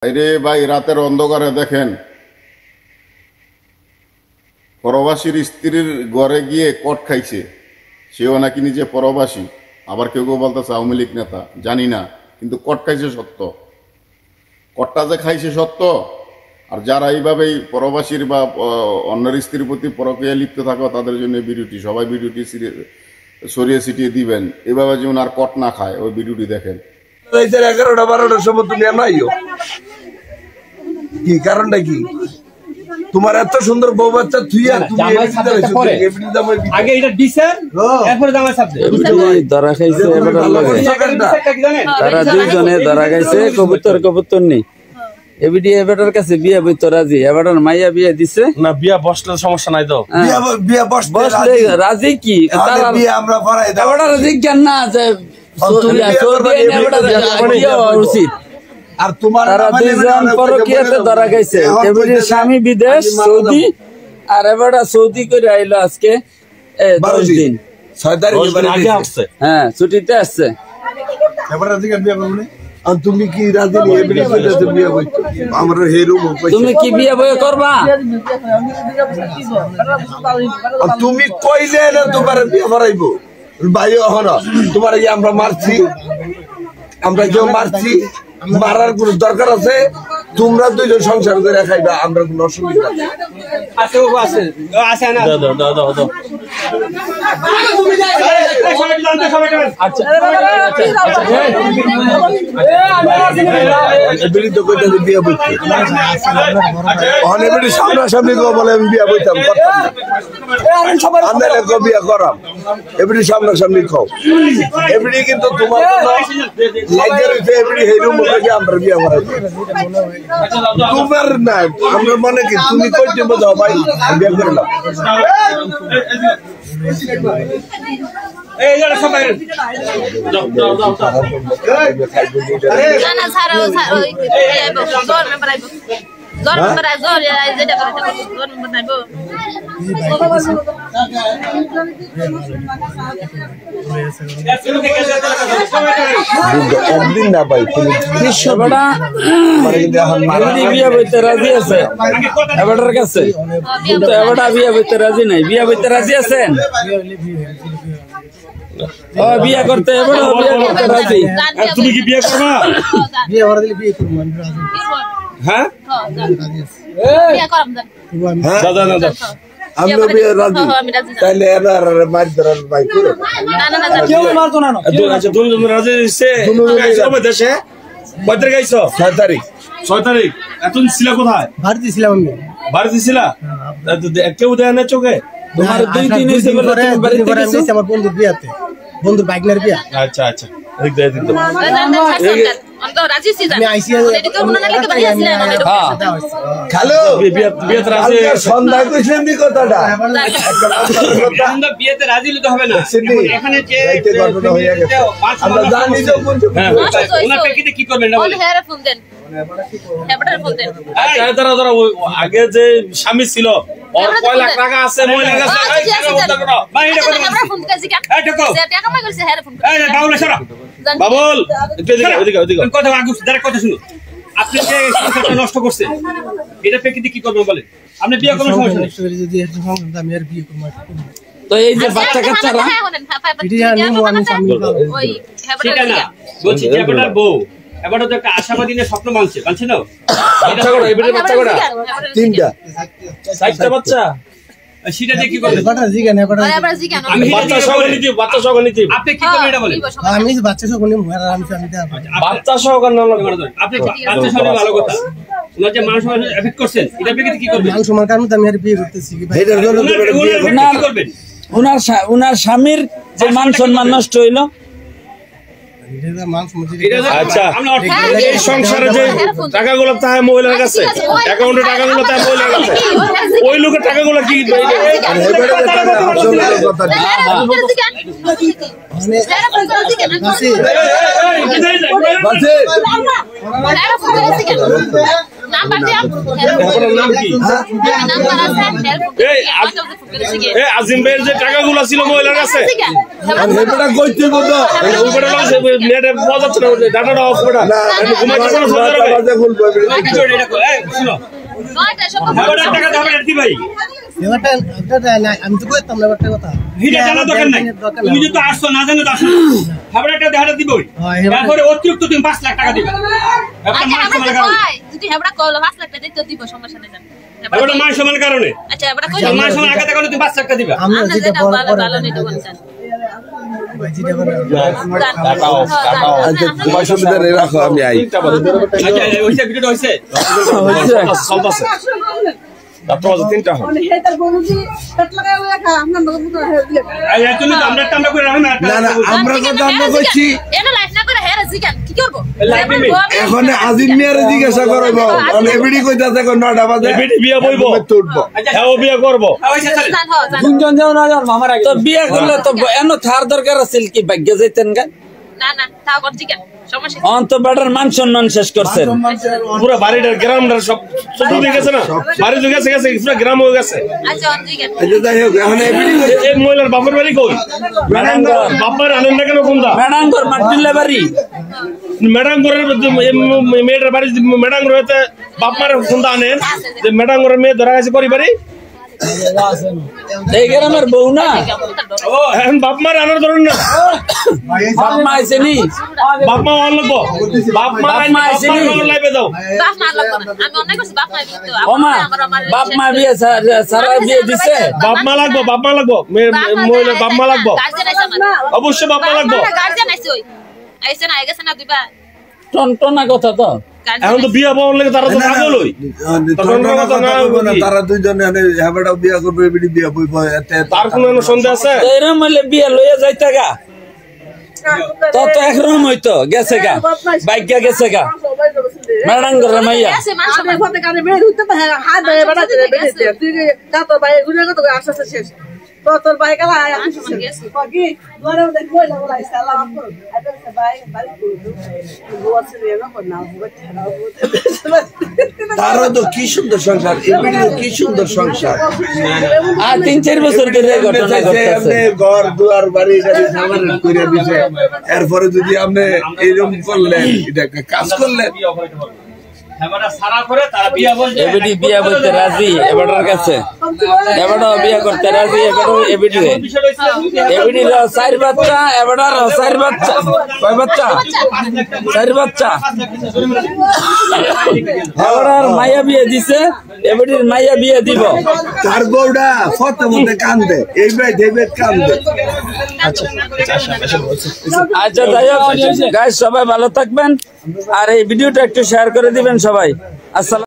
আরে ভাই, রাতের অন্ধকারে দেখেন পরবাসীর স্ত্রীর ঘরে গিয়ে কট খাইছে। সেও নাকি নিজে পরবাসী, আবার কেউ কেউ বলতেছে আওয়ামী লীগ নেতা, জানি না, কিন্তু কট খাইছে সত্য। কটটা যে খাইছে সত্য। আর যারা এইভাবেই পরবাসীর বা অন্যের স্ত্রীর প্রতি পরকীয়া লিপ্ত থাকো তাদের জন্য ভিডিওটি সবাই ভিডিওটি সরিয়ে ছিটিয়ে দিবেন, এভাবে যেমন আর কট না খায় ওই ভিডিওটি দেখেন। 11টা-12টার সময় তুমি আনাইও কি কারণটা কি? তোমার এত সুন্দর বউ বাচ্চা তুই আর তুমি আগে এটা ডিসেন এরপরে জামাই সাবজেক্ট ধরা খাইছে তারা দুইজনে ধরা খাইছে কবুতর নেই এবিডি এবাটার কাছে বিয়া বইতো রাজি, এবাটার মাইয়া বিয়া দিছে না, বিয়া বসলে সমস্যা নাই তো, বিয়া বসলে রাজি কি তারা বিয়া আমরা পড়াই দাও এবাটার রাজি জ্ঞান না আছে উচিত। আর তোমার তারা দুইজন পরকীয়াতে ধরা খাইছে। এবিডির স্বামী বিদেশ সৌদি, আর এবারটা সৌদি করে আইলো আজকে 10 দিন 6 তারিখ আগে আসছে। হ্যাঁ, ছুটিতে আসছে। এবারে আজকে বিয়া করবে। আর তুমি কি রাজি নি এবিডি কইতে বিয়া কইতো? আমরা হেরু কইছি তুমি কি বিয়া বয় করবা? আর তুমি কইলে না তোমার বিয়া করাইবো ভাই? হলো তোমার এই আমরা মারছি, আমরা কেউ মারছি, মারার কোনো দরকার আছে? তোমরা দুইজন সংসার করে খাইবা, আমরা কোনো অসুবিধা নেই। আছে ও আছে আছে না, দাও আচ্ছা এবিডি তো কইতে বিয়া বইতে অন এবিডি সামনাসামনি গো বলে আমি বিয়া বইতাম করতাম না, আমরা গো বিয়া করাম। এবিডি সামনাসামনি খাও। এবিডি কিন্তু তোমার কোনো লাইজার হইছে, এবিডি হেরু মুখে আমরা বিয়া করাই তোমার না। আমরা মনে কি তুমি কইতে বোঝাও ভাই বিয়া করলাম। এই যারা সবাই দাও না না ছাড়ো ওই জোর মেম্বার আইবো, জোর মেম্বার যেটা করে জোর মেম্বার আইবো। একদিন না ভাই তুমি বিশ্বটা বিয়া বইতে রাজি আছে এবাটার কাছে, কিন্তু এবাটা বিয়া বইতে রাজি নাই। বিয়া বইতে রাজি আছেন? ও বিয়া করতে এবারে বিয়া করতে রাজি। আর তুমি কি বিয়ে করবা? বিয়ে করে দিলে বিয়ে করব আমি রাজি। হ্যাঁ বিয়ে করব দাদা আমি বিয়ে রাজি। তাইলে এনার মার ধরার ভাই করে না কেউ মারতো না। আচ্ছা তুমি রাজি হইছে দেশে কয় তারিখ আইছো? 6 তারিখ। 6 তারিখ। এখন ছিলা কোথায়? বাড়িতে ছিলাম আমি। বাড়িতে ছিলা? কেউ দেয় না চোখে? তোমার 2-3 হইছে বলে তুমি বাড়িতে গেছো? আমার বন্ধুর বিয়াতে, বন্ধুর বাইকনার বিয়া। আচ্ছা একদম রাজি ছিল আমি আইসি খালো বিয়েতে রাজি সন্ধ্যা কইছেন দি কথাটা আমরা বিয়েতে রাজি হতে হবে না। এখানে যে ঘটনা হয়ে গেছে আমরা জানি তো হ্যাঁ ওনা পেকিতে কি করবেন না বলে হেরে ফোন দেন, হেবটার ফোন দেন। তারা আগে যে স্বামী ছিল ওর কয় লাখ টাকা আছে, মহিলা আছে, এই টাকা বন্ধ করো ভাই, এটা কথা আমরা ফোন কাজি কা এই দেখো যে টাকা কামাই করছে হেরে ফোন। এই বাবুল সরা বাবুল ওদিকে কথা আগুস ডাইরেক্ট কথা শুনো। আপনি যে সংসারটা নষ্ট করছেন এটা পেকিতে কি করবেন বলেন? আপনি বিয়ে করবেন সমস্যা নেই। যদি এর সংসার আমি আর বিয়ে করব। তো এই যে বাচ্চা কাচ্চারা ওই সেটা না বলছি, এবারটার বউ এবারটা তো একটা আশাবাদী নিয়ে স্বপ্ন মানছে না? বাচ্চা করা এবারে বাচ্চা করা 3টা 4টা বাচ্চা, সেটা দিয়ে কি করবেন? কথা জিগান কথা আবার জি কেন আমি বাচ্চা সহ নিতে আপনি কি করবেন এটা বলেন? আমি বাচ্চা সব নিয়ে মরা আমি দেব। বাচ্চা সহ কেন আপনি বাচ্চা সহ ভালো কথা। ওনার যে মানুষ এফেক্ট করছেন এটা পেকে কি করবেন? মানুষ আমার কারণে আমি আর বিয়ে করতেছি কি ভাই? এটার জন্য তো বিয়ে কি করবেন? উনার স্বামীর যে মান সম্মান নষ্ট হইলো, এটা মানুষ মধ্যে আচ্ছা এই সংসারে যে টাকাগুলো তাই মহিলার কাছে, অ্যাকাউন্টে টাকাগুলো তাই মহিলার কাছে, ওই লোকের টাকাগুলো কি আপনার নাম কি? এই আজিম ভাইয়ের যে টাকাগুলো ছিল মহিলার কাছে হেবেটা কইতে বলতো ওই বেটা লাগছে নেটে পাওয়া যাচ্ছে না ডাটাটা অফ বেটা ঘুমাইতে কোনো সন্দেহ হবে বাজে খুলবো কিছু এটা এই শুনো এবারে টাকা দাও এটি ভাই আমি তো কইতাম না একটা কথা হিটা জানা দরকার নাই তুমি যদি আসছো না জানো তো আসো খাবার একটা দেখাটা দিবই তারপরে অতিরিক্ত তুমি 5 লাখ টাকা দিবে একটা মান সম্মানের কারণে যদি হেবড়া কল 5 লাখ টাকা দিতে দিব সমস্যা নেই একটা মান সম্মানের কারণে আচ্ছা হেবড়া কই মান সম্মান আগে থেকে তুমি 5 লাখ টাকা দিবে আমরা যেটা ভালো নেই তো বলছেন তোমার সুবিধারে রাখো আমি আই আচ্ছা ওইটা ভিডিওটা হইছে চলতেছে তারপর 3টা হয় এই তুমি তো আমরা করে রাখো না না না আমরা কথা আমরা কইছি এটা লাইফ না করে হেরা জিগান কি করব এখন আজিম মিয়ারে জিজ্ঞাসা করব আর এবিডি কইতাছে কোন 9টা বাজে এবিডি বিয়া বইবো তুলবো হ্যাঁ ও বিয়া করব তিনজন যাও না যাও মামার তো বিয়ে করলে তো এনো থার দরকার আছিল কি ভাগ্য যাইতেন গা না না তাও কর জিগান সমস্যা অন্ত বেটার মান সম্মান শেষ করছেন পুরো বাড়িটার গ্রামটার সব ছোট হয়ে গেছে না বাড়ি তো গেছে গেছে পুরো গ্রাম হয়ে গেছে আচ্ছা অন জিগান এই যে যাই হোক এখন এবিডি এই মহিলার বাপের বাড়ি কই বাপের আনেন না কেন কোনটা ম্যাডাঙ্গর মাটিলে বাড়ি মেডাঙ্গরের মেয়েটার বাড়ি মেডাঙ্গরেতে বাপ মার কোনটা আনেন যে মেডাঙ্গরের মেয়ে ধরা গেছে পরিবারে এই গ্রামের বউ না ও এখন বাপ মার আনার ধরুন না বাপ মা আইছেনি বাপ মা আন লাগবো বাপ মা আইছেনি লাইভে দাও বাপ মা লাগবে না আমি অনেক কিছু বাপ মা দিতে ওমা বাপ মা বিয়ে সারা বিয়ে দিছে বাপ মা লাগবো মহিলার বাপ মা লাগবো গার্জিয়ান আইছে আমার অবশ্যই বাপ মা লাগবো গার্জিয়ান আইছে ওই আইছে না আইছে না দিবা টনটনা কথা তো এখন তো বিয়া পাওয়ার লাগে তারা তো পাগল হই তারা দুইজনে হেবেটা বিয়া করবে এবিডি বিয়া বইব তার কোনো সন্দেহ আছে এরম হইলে বিয়ে লইয়া যাইতা গা তত একরকম হইতো গেছে গা বাইক গেছে গা ম্যাডাঙ্গর মাইয়া আছে মানুষ তোর ভাই গেল তারও তো কি সুন্দর সংসার এবিডিও কি সুন্দর সংসার আর 3-4 বছর ধরে ঘটনা ঘটতেছে ঘর দুয়ার বাড়ি গাড়ি সামান করে দিছে এরপরে যদি আপনি এইরকম করলেন এটা কাজ করলেন এবিডি বিয়া বলতে রাজি এবারের কাছে এবারও বিয়া করতে রাজি এবারও এবিডি এবিডি 4 বাচ্চা এবারের 4 বাচ্চা কয় বাচ্চা 4 বাচ্চা এবারের মাইয়া বিয়ে দিছে এবিডির মাইয়া বিয়ে দিব তার বউটা ফটো মধ্যে কান্দে এই ভাই দেবে কান্দে আচ্ছা যাই হোক গাইস সবাই ভালো থাকবেন আর এই ভিডিওটা একটু শেয়ার করে দিবেন সবাই আসসালাম।